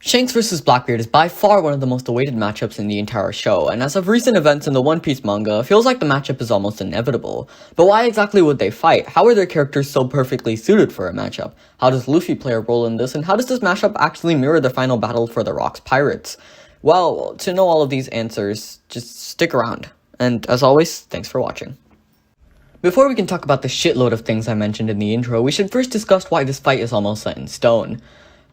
Shanks vs. Blackbeard is by far one of the most awaited matchups in the entire show, and as of recent events in the One Piece manga, feels like the matchup is almost inevitable. But why exactly would they fight? How are their characters so perfectly suited for a matchup? How does Luffy play a role in this, and how does this matchup actually mirror the final battle for the Rock's Pirates? Well, to know all of these answers, just stick around. And as always, thanks for watching. Before we can talk about the shitload of things I mentioned in the intro, we should first discuss why this fight is almost set in stone.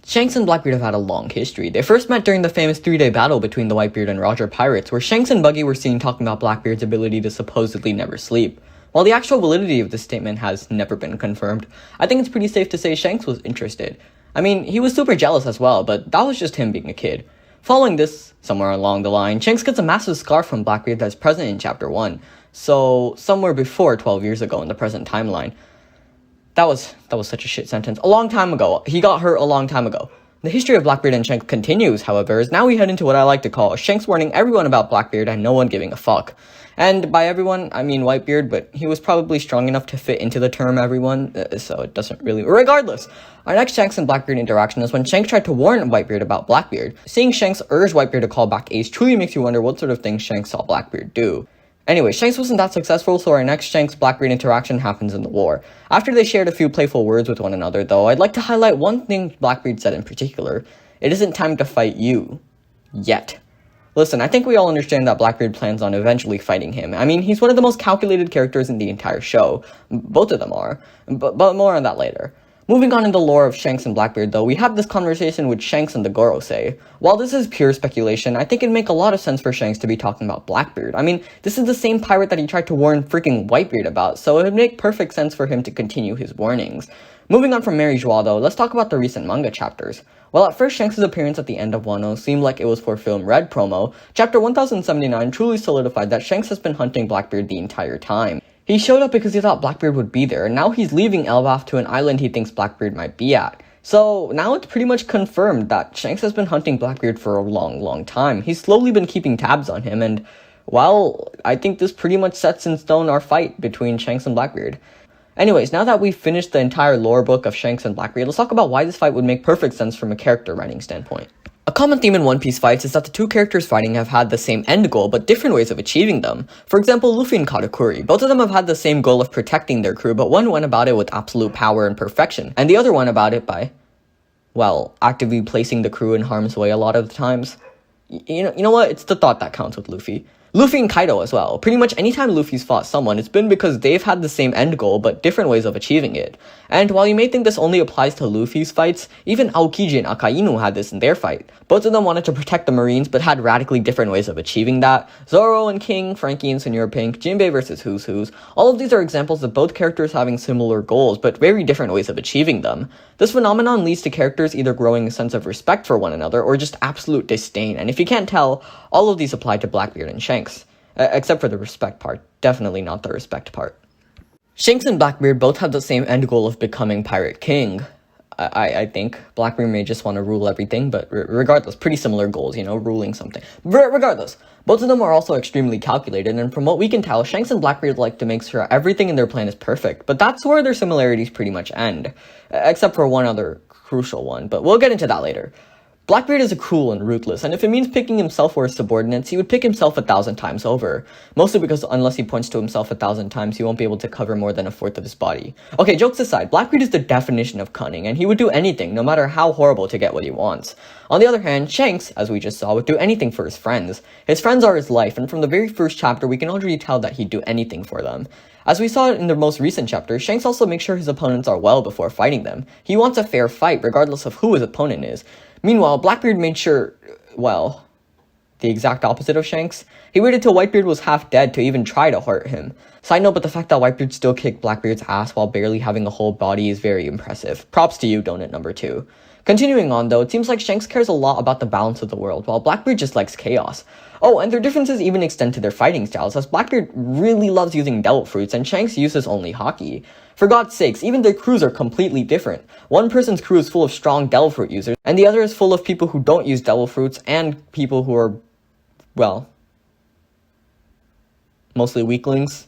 Shanks and Blackbeard have had a long history. They first met during the famous 3-day battle between the Whitebeard and Roger pirates, where Shanks and Buggy were seen talking about Blackbeard's ability to supposedly never sleep. While the actual validity of this statement has never been confirmed, I think it's pretty safe to say Shanks was interested. I mean, he was super jealous as well, but that was just him being a kid. Following this, somewhere along the line, Shanks gets a massive scarf from Blackbeard that's present in Chapter 1, so somewhere before 12 years ago in the present timeline. That was such a shit sentence. A long time ago. He got hurt a long time ago. The history of Blackbeard and Shanks continues, however, as now we head into what I like to call Shanks warning everyone about Blackbeard and no one giving a fuck. And by everyone, I mean Whitebeard, but he was probably strong enough to fit into the term everyone, so it doesn't really... Regardless, our next Shanks and Blackbeard interaction is when Shanks tried to warn Whitebeard about Blackbeard. Seeing Shanks urge Whitebeard to call back Ace truly makes you wonder what sort of things Shanks saw Blackbeard do. Anyway, Shanks wasn't that successful, so our next Shanks-Blackbeard interaction happens in the war. After they shared a few playful words with one another, though, I'd like to highlight one thing Blackbeard said in particular. It isn't time to fight you. Yet. Listen, I think we all understand that Blackbeard plans on eventually fighting him. I mean, he's one of the most calculated characters in the entire show. Both of them are. But more on that later. Moving on in the lore of Shanks and Blackbeard, though, we have this conversation with Shanks and the Gorosei. While this is pure speculation, I think it'd make a lot of sense for Shanks to be talking about Blackbeard. I mean, this is the same pirate that he tried to warn freaking Whitebeard about, so it would make perfect sense for him to continue his warnings. Moving on from Mary Joie, though, let's talk about the recent manga chapters. While at first Shanks' appearance at the end of Wano seemed like it was for Film Red promo, Chapter 1079 truly solidified that Shanks has been hunting Blackbeard the entire time. He showed up because he thought Blackbeard would be there, and now he's leaving Elbaf to an island he thinks Blackbeard might be at. So, now it's pretty much confirmed that Shanks has been hunting Blackbeard for a long time. He's slowly been keeping tabs on him, and, well, I think this pretty much sets in stone our fight between Shanks and Blackbeard. Anyways, now that we've finished the entire lore book of Shanks and Blackbeard, let's talk about why this fight would make perfect sense from a character writing standpoint. A common theme in One Piece fights is that the two characters fighting have had the same end goal, but different ways of achieving them. For example, Luffy and Katakuri. Both of them have had the same goal of protecting their crew, but one went about it with absolute power and perfection, and the other one about it by, well, actively placing the crew in harm's way a lot of the times. You know what? It's the thought that counts with Luffy. Luffy and Kaido as well. Pretty much anytime Luffy's fought someone, it's been because they've had the same end goal, but different ways of achieving it. And while you may think this only applies to Luffy's fights, even Aokiji and Akainu had this in their fight. Both of them wanted to protect the Marines, but had radically different ways of achieving that. Zoro and King, Frankie and Senor Pink, Jinbei versus Who's Who's. All of these are examples of both characters having similar goals, but very different ways of achieving them. This phenomenon leads to characters either growing a sense of respect for one another, or just absolute disdain, and if you can't tell, all of these apply to Blackbeard and Shanks. Except for the respect part. Definitely not the respect part. Shanks and Blackbeard both have the same end goal of becoming Pirate King. I think. Blackbeard may just want to rule everything, but regardless, pretty similar goals, ruling something. Regardless, both of them are also extremely calculated, and from what we can tell, Shanks and Blackbeard like to make sure everything in their plan is perfect, but that's where their similarities pretty much end. Except for one other crucial one, but we'll get into that later. Blackbeard is cruel and ruthless, and if it means picking himself or his subordinates, he would pick himself 1,000 times over. Mostly because unless he points to himself 1,000 times, he won't be able to cover more than a fourth of his body. Okay, jokes aside, Blackbeard is the definition of cunning, and he would do anything, no matter how horrible, to get what he wants. On the other hand, Shanks, as we just saw, would do anything for his friends. His friends are his life, and from the very first chapter, we can already tell that he'd do anything for them. As we saw in the most recent chapter, Shanks also makes sure his opponents are well before fighting them. He wants a fair fight, regardless of who his opponent is. Meanwhile, Blackbeard made sure, well, the exact opposite of Shanks. He waited till Whitebeard was half dead to even try to hurt him. Side note, but the fact that Whitebeard still kicked Blackbeard's ass while barely having a whole body is very impressive. Props to you, Donut number 2. Continuing on, though, it seems like Shanks cares a lot about the balance of the world, while Blackbeard just likes chaos. Oh, and their differences even extend to their fighting styles, as Blackbeard really loves using devil fruits, and Shanks uses only Haki. For God's sakes, even their crews are completely different. One person's crew is full of strong devil fruit users, and the other is full of people who don't use devil fruits, and people who are, well, mostly weaklings.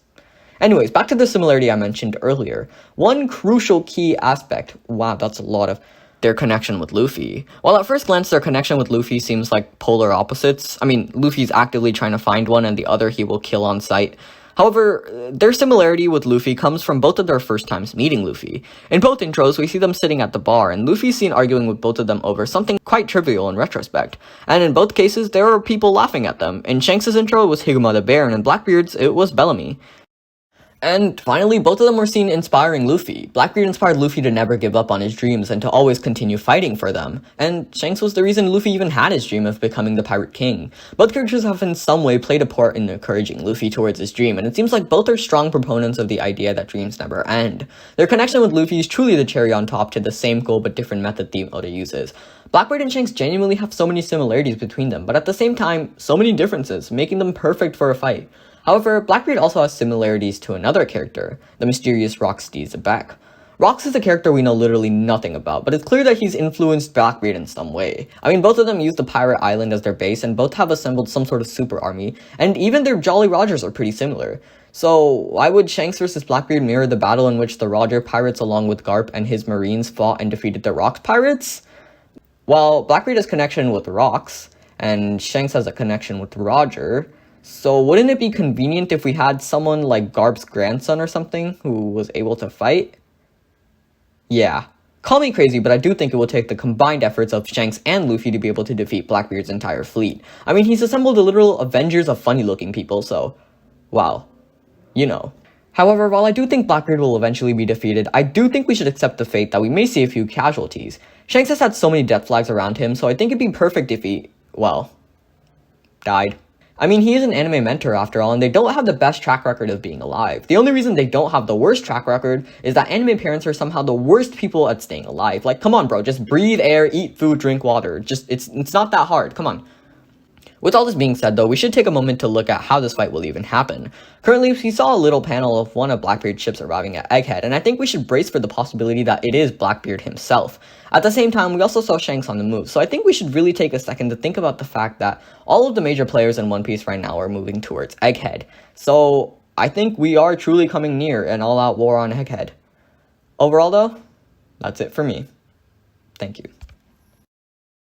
Anyways, back to the similarity I mentioned earlier. One crucial key aspect, wow, that's a lot of... their connection with Luffy. While at first glance their connection with Luffy seems like polar opposites, I mean, Luffy's actively trying to find one and the other he will kill on sight. However, their similarity with Luffy comes from both of their first times meeting Luffy. In both intros, we see them sitting at the bar, and Luffy's seen arguing with both of them over something quite trivial in retrospect. And in both cases, there are people laughing at them. In Shanks' intro, it was Higuma the Bear, and in Blackbeard's, it was Bellamy. And finally, both of them were seen inspiring Luffy. Blackbeard inspired Luffy to never give up on his dreams and to always continue fighting for them. And Shanks was the reason Luffy even had his dream of becoming the Pirate King. Both characters have in some way played a part in encouraging Luffy towards his dream, and it seems like both are strong proponents of the idea that dreams never end. Their connection with Luffy is truly the cherry on top to the same goal but different method theme Oda uses. Blackbeard and Shanks genuinely have so many similarities between them, but at the same time, so many differences, making them perfect for a fight. However, Blackbeard also has similarities to another character, the mysterious Rox D. Zebek. Rox is a character we know literally nothing about, but it's clear that he's influenced Blackbeard in some way. I mean, both of them use the pirate island as their base, and both have assembled some sort of super army, and even their Jolly Rogers are pretty similar. So, why would Shanks vs Blackbeard mirror the battle in which the Roger pirates along with Garp and his marines fought and defeated the Rox pirates? Well, Blackbeard has connection with Rox, and Shanks has a connection with Roger. So wouldn't it be convenient if we had someone like Garp's grandson or something who was able to fight? Yeah. Call me crazy, but I do think it will take the combined efforts of Shanks and Luffy to be able to defeat Blackbeard's entire fleet. I mean, he's assembled the literal Avengers of funny-looking people, so... wow. You know. However, while I do think Blackbeard will eventually be defeated, I do think we should accept the fate that we may see a few casualties. Shanks has had so many death flags around him, so I think it'd be perfect if he... well... died. I mean, he is an anime mentor after all, and they don't have the best track record of being alive. The only reason they don't have the worst track record is that anime parents are somehow the worst people at staying alive. Like, come on, bro, just breathe air, eat food, drink water. Just, it's not that hard, come on. With all this being said, though, we should take a moment to look at how this fight will even happen. Currently, we saw a little panel of one of Blackbeard's ships arriving at Egghead, and I think we should brace for the possibility that it is Blackbeard himself. At the same time, we also saw Shanks on the move, so I think we should really take a second to think about the fact that all of the major players in One Piece right now are moving towards Egghead. So, I think we are truly coming near an all-out war on Egghead. Overall, though, that's it for me. Thank you.